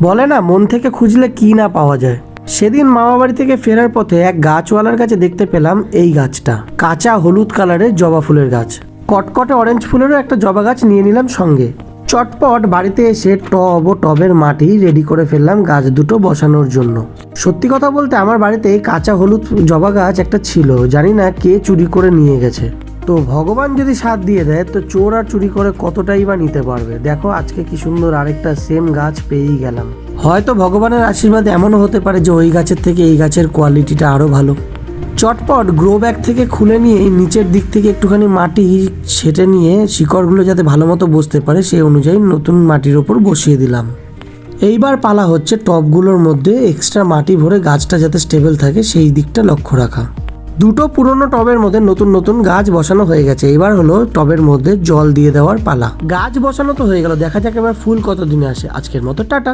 বলে না, মন থেকে খুঁজলে কি না পাওয়া যায়। সেদিন মামা বাড়ি থেকে ফেরার পথে এক গাছওয়ালার কাছে দেখতে পেলাম এই গাছটা, কাঁচা হলুদ কালারের জবা ফুলের গাছ। কটকটে অরেঞ্জ ফুলেরও একটা জবা গাছ নিয়ে নিলাম সঙ্গে। চটপট বাড়িতে এসে টব ও টবের মাটি রেডি করে ফেললাম গাছ দুটো বসানোর জন্য। সত্যি কথা বলতে আমার বাড়িতে কাঁচা হলুদ জবা গাছ একটা ছিল, জানি না কে চুরি করে নিয়ে গেছে। তো ভগবান যদি সাথ দিয়ে দেয় তো চোর আর চুরি করে কতটাই বা নিতে পারবে। দেখো আজকে কি সুন্দর আরেকটা সেম গাছ পেয়েই গেলাম। হয়তো ভগবানের আশীর্বাদ এমনও হতে পারে যে ওই গাছের থেকে এই গাছের কোয়ালিটিটা আরও ভালো। চটপট গ্রো ব্যাগ থেকে খুলে নিয়ে নিচের দিক থেকে একটুখানি মাটি ছেটে নিয়ে শিকড়গুলো যাতে ভালো মতো বসতে পারে সেই অনুযায়ী নতুন মাটির ওপর বসিয়ে দিলাম। এইবার পালা হচ্ছে টবগুলোর মধ্যে এক্সট্রা মাটি ভরে গাছটা যাতে স্টেবল থাকে সেই দিকটা লক্ষ্য রাখা। দুটো পুরনো টবের মধ্যে নতুন নতুন গাছ বসানো হয়ে গেছে। এবার হলো টবের মধ্যে জল দিয়ে দেওয়ার পালা। গাছ বসানো তো হয়ে গেল, দেখা যাক এবার ফুল কতদিনে আসে। আজকের মতো টাটা।